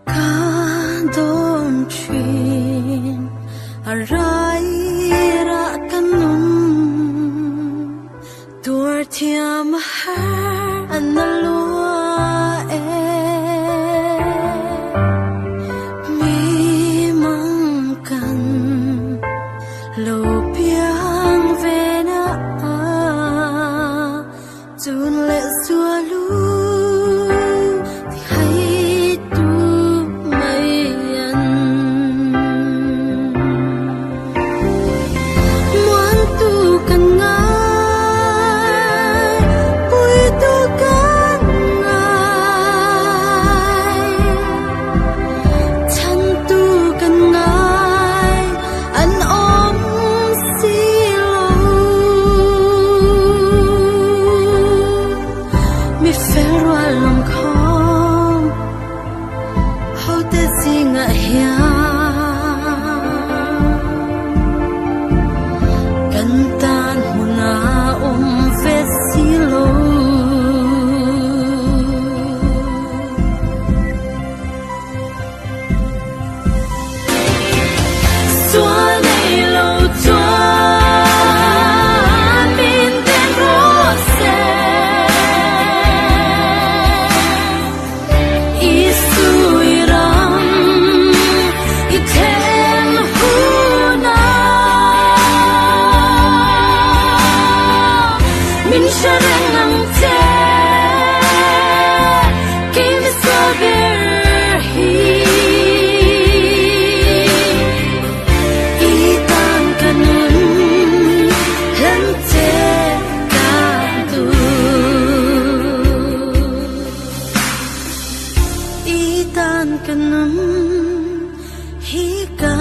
Kadong chin arai ra kanum dur tiam har analua mi mangkan lo piang vena chun le zua lu thì hay tu mây ăn muốn tu cần ngài vui tu cần ngài chân tu cần ngài anh ôm xí lâu mi phê roa lòng không hậu tê gì ngại hiya cần tan huna phê xí lâu xóa này lâu xóa min tên rose isuiram iten huna min sharang ang te kim saberhi itan kanun hante kadu itan kanun hika